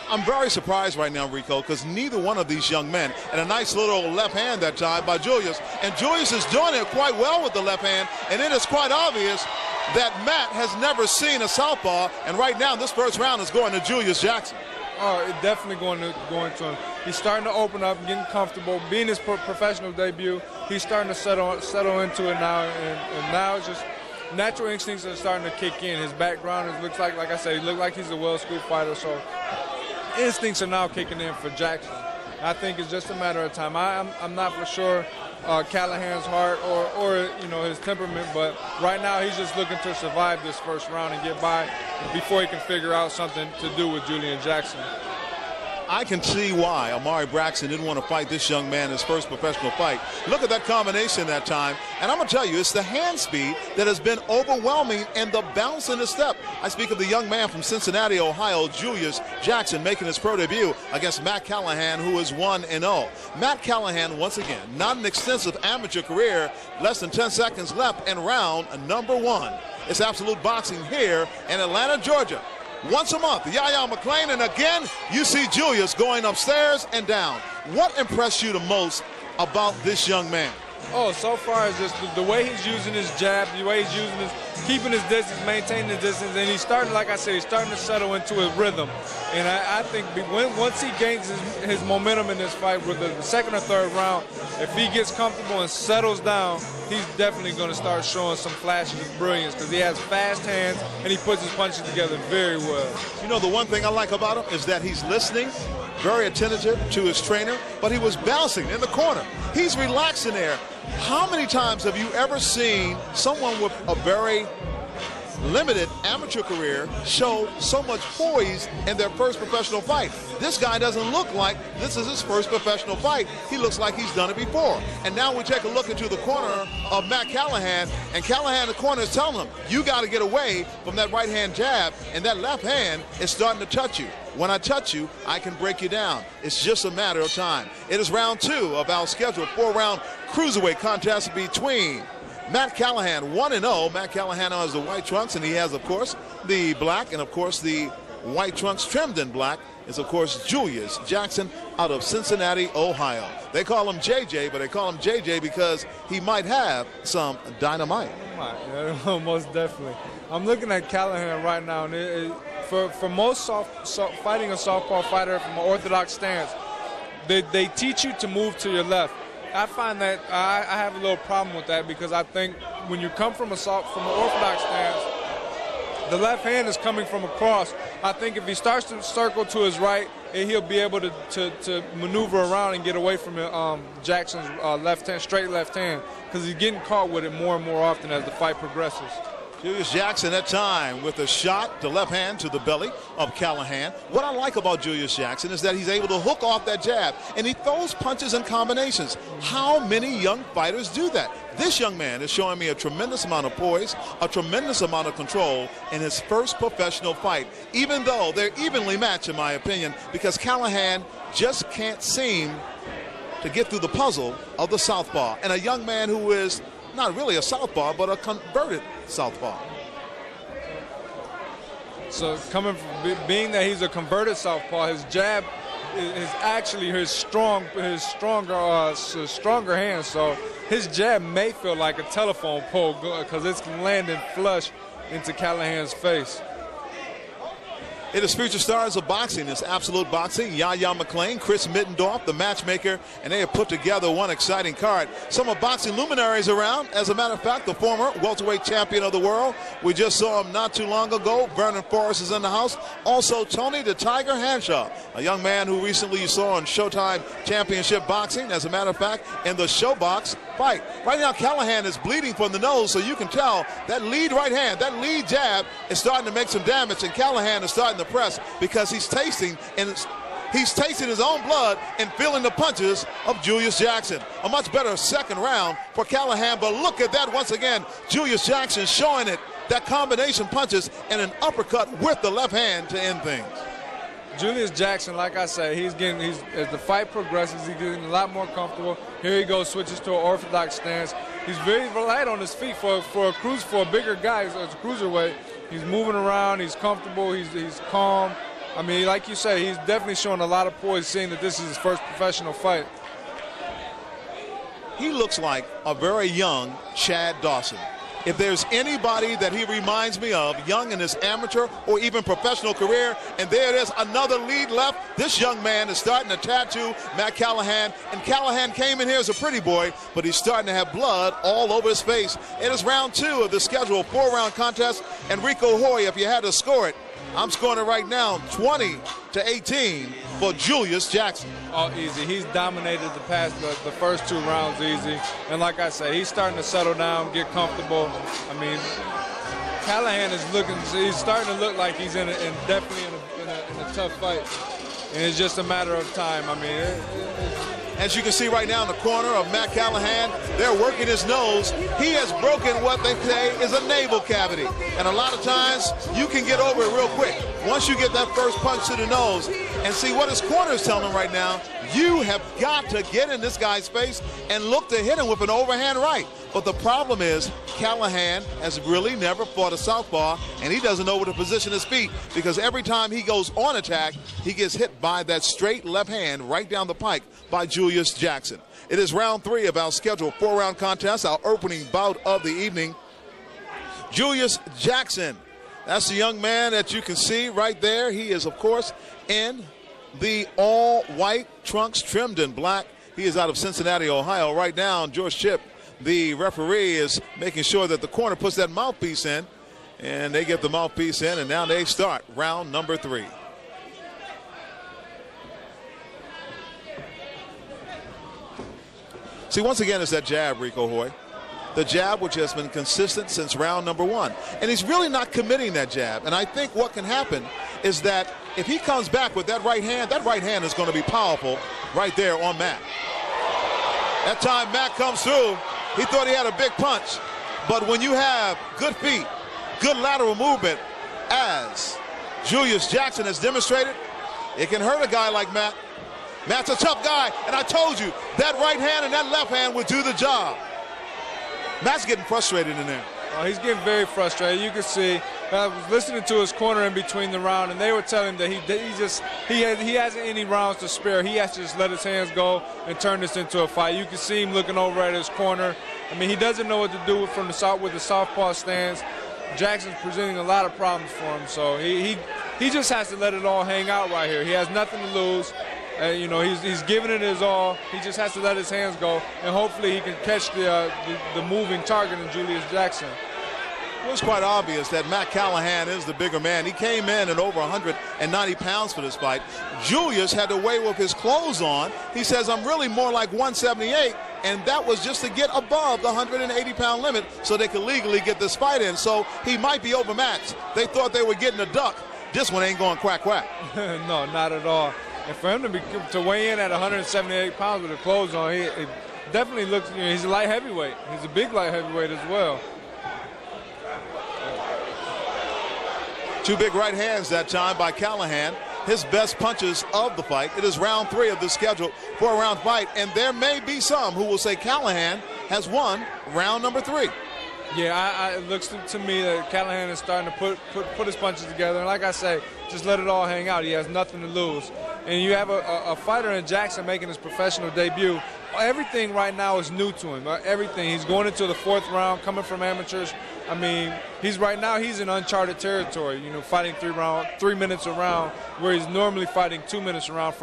I'm very surprised right now, Rico, because neither one of these young men, and a nice little left hand that time by Julius, and Julius is doing it quite well with the left hand, and it is quite obvious that Matt has never seen a southpaw, and right now this first round is going to Julius Jackson. Oh, it's definitely going to him. He's starting to open up, getting comfortable. Being his professional debut, he's starting to settle into it now, and now it's just natural instincts are starting to kick in. His background looks like I said, he looks like he's a well-schooled fighter, so instincts are now kicking in for Jackson. I think it's just a matter of time. I'm not for sure Callahan's heart or his temperament, but right now he's just looking to survive this first round and get by before he can figure out something to do with Julian Jackson. I can see why Amari Braxton didn't want to fight this young man his first professional fight. Look at that combination that time. And I'm going to tell you, it's the hand speed that has been overwhelming and the bounce in the step. I speak of the young man from Cincinnati, Ohio, Julius Jackson, making his pro debut against Matt Callahan, who is 1-0. Matt Callahan, once again, not an extensive amateur career, less than 10 seconds left in round number 1. It's Absolute Boxing here in Atlanta, Georgia. Once a month, Yahya McClain, and again, you see Julius going upstairs and down. What impressed you the most about this young man? Oh, so far it's just the way he's using his jab, the way he's using his, keeping his distance, maintaining the distance, and he's starting, like I said, he's starting to settle into his rhythm. And I think once he gains his momentum in this fight with the second or third round, if he gets comfortable and settles down, he's definitely going to start showing some flashes of brilliance because he has fast hands and he puts his punches together very well. You know, the one thing I like about him is that he's listening, very attentive to his trainer, but he was bouncing in the corner. He's relaxing there. How many times have you ever seen someone with a very limited amateur career show so much poise in their first professional fight? This guy doesn't look like this is his first professional fight. He looks like he's done it before. And now we take a look into the corner of Matt Callahan, and Callahan in the corner is telling him, you got to get away from that right hand jab, and that left hand is starting to touch you. When I touch you, I can break you down. It's just a matter of time. It is round 2 of our scheduled 4-round cruiserweight contest between Matt Callahan, 1-0. Matt Callahan has the white trunks, and he has, of course, the black, and, of course, the white trunks trimmed in black is, of course, Julius Jackson out of Cincinnati, Ohio. They call him JJ, but they call him JJ because he might have some dynamite. Yeah, most definitely. I'm looking at Callahan right now, and for most fighting a southpaw fighter from an orthodox stance, they teach you to move to your left. I find that I have a little problem with that because I think when you come from an orthodox stance, the left hand is coming from across. I think if he starts to circle to his right, he'll be able to maneuver around and get away from Jackson's left hand, straight left hand, because he's getting caught with it more and more often as the fight progresses. Julius Jackson at time with a shot, the left hand to the belly of Callahan. What I like about Julius Jackson is that he's able to hook off that jab, and he throws punches and combinations. How many young fighters do that? This young man is showing me a tremendous amount of poise, a tremendous amount of control in his first professional fight, even though they're evenly matched, in my opinion, because Callahan just can't seem to get through the puzzle of the southpaw. And a young man who is not really a southpaw, but a converted southpaw. So coming from being that he's a converted southpaw, his jab is actually his stronger hand. So his jab may feel like a telephone pole because it's landing flush into Callahan's face. It is future stars of boxing. It's Absolute Boxing. Yahya McClain, Chris Mittendorf, the matchmaker, and they have put together one exciting card. Some of boxing luminaries around. As a matter of fact, the former welterweight champion of the world. We just saw him not too long ago. Vernon Forrest is in the house. Also, Tony the Tiger Hanshaw, a young man who recently you saw on Showtime Championship Boxing. As a matter of fact, in the Showbox fight. Right now, Callahan is bleeding from the nose, so you can tell that lead right hand, that lead jab is starting to make some damage, and Callahan is starting to press because he's tasting his own blood and feeling the punches of Julius Jackson. A much better second round for Callahan, but look at that once again. Julius Jackson showing it, that combination punches and an uppercut with the left hand to end things. Julius Jackson, like I said, as the fight progresses, he's getting a lot more comfortable. Here he goes, switches to an orthodox stance. He's very light on his feet for a bigger guy. It's a cruiserweight. He's moving around. He's comfortable. He's calm. I mean, like you say, he's definitely showing a lot of poise, seeing that this is his first professional fight. He looks like a very young Chad Dawson. If there's anybody that he reminds me of, young in his amateur or even professional career, and there it is, another lead left. This young man is starting to tattoo Matt Callahan, and Callahan came in here as a pretty boy, but he's starting to have blood all over his face. It is round 2 of the scheduled 4-round contest, and Rico Hoy, if you had to score it, I'm scoring it right now, 20-18 for Julius Jackson. Oh, easy. He's dominated the first 2 rounds easy. And like I said, he's starting to settle down, get comfortable. I mean, Callahan is he's starting to look like he's definitely in a tough fight. And it's just a matter of time. I mean, as you can see right now in the corner of Matt Callahan, they're working his nose. He has broken what they say is a navel cavity. And a lot of times, you can get over it real quick. Once you get that first punch to the nose, and see what his corner is telling him right now, you have got to get in this guy's face and look to hit him with an overhand right. But the problem is, Callahan has really never fought a southpaw, and he doesn't know where to position his feet, because every time he goes on attack, he gets hit by that straight left hand right down the pike by Julius Jackson. It is round 3 of our scheduled 4-round contest, our opening bout of the evening. Julius Jackson, that's the young man that you can see right there. He is, of course, in the all-white trunks trimmed in black. He is out of Cincinnati, Ohio. Right now, George Chip, the referee, is making sure that the corner puts that mouthpiece in, and they get the mouthpiece in, and now they start round number 3. See, once again, it's that jab, Rico Hoy. The jab, which has been consistent since round number 1. And he's really not committing that jab. And I think what can happen is that if he comes back with that right hand is going to be powerful right there on Matt. That time Matt comes through, he thought he had a big punch. But when you have good feet, good lateral movement, as Julius Jackson has demonstrated, it can hurt a guy like Matt. Matt's a tough guy, and I told you, that right hand and that left hand would do the job. Matt's getting frustrated in there. Oh, he's getting very frustrated. You can see, I was listening to his corner in between the round, and they were telling him that he hasn't any rounds to spare. He has to just let his hands go and turn this into a fight. You can see him looking over at his corner. I mean, he doesn't know what to do with the southpaw stance. Jackson's presenting a lot of problems for him, so he just has to let it all hang out right here. He has nothing to lose. You know, he's giving it his all. He just has to let his hands go, and hopefully he can catch the moving target in Julius Jackson. It was quite obvious that Matt Callahan is the bigger man. He came in at over 190 pounds for this fight. Julius had to weigh with his clothes on. He says, I'm really more like 178, and that was just to get above the 180-pound limit so they could legally get this fight in. So he might be overmatched. They thought they were getting a duck. This one ain't going quack, quack. No, not at all. And for him to weigh in at 178 pounds with the clothes on, he definitely looks, you know, he's a light heavyweight. He's a big light heavyweight as well. 2 big right hands that time by Callahan. His best punches of the fight. It is round 3 of the scheduled 4-round fight, and there may be some who will say Callahan has won round number 3. Yeah, it looks to me that Callahan is starting to put his punches together. And like I say, just let it all hang out. He has nothing to lose. And you have a fighter in Jackson making his professional debut. Everything right now is new to him. Everything. He's going into the 4th round, coming from amateurs. I mean, he's in uncharted territory, you know, fighting 3 minutes a round, where he's normally fighting 2 minutes a round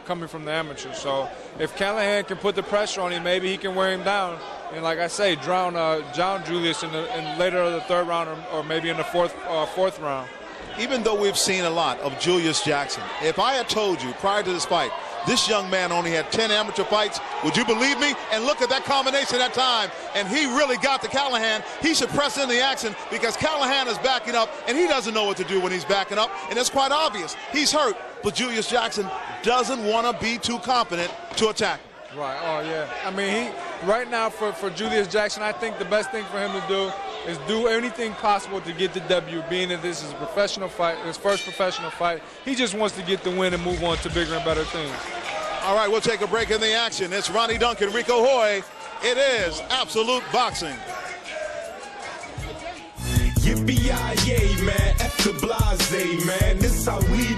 coming from the amateurs. So if Callahan can put the pressure on him, maybe he can wear him down. And like I say, drown Julius in later of the 3rd round, or maybe in the 4th round. Even though we've seen a lot of Julius Jackson, if I had told you prior to this fight, this young man only had 10 amateur fights, would you believe me? And look at that combination that time. And he really got to Callahan. He should press in the action, because Callahan is backing up, and he doesn't know what to do when he's backing up. And it's quite obvious. He's hurt, but Julius Jackson doesn't want to be too confident to attack. Right, oh yeah. I mean, right now for Julius Jackson, I think the best thing for him to do is do anything possible to get the W, being that this is a professional fight, his first professional fight. He just wants to get the win and move on to bigger and better things. All right, we'll take a break in the action. It's Ronnie Duncan, Rico Hoy. It is Absolute Boxing. Yippee-yi-yay, man, F the blase, man, this how we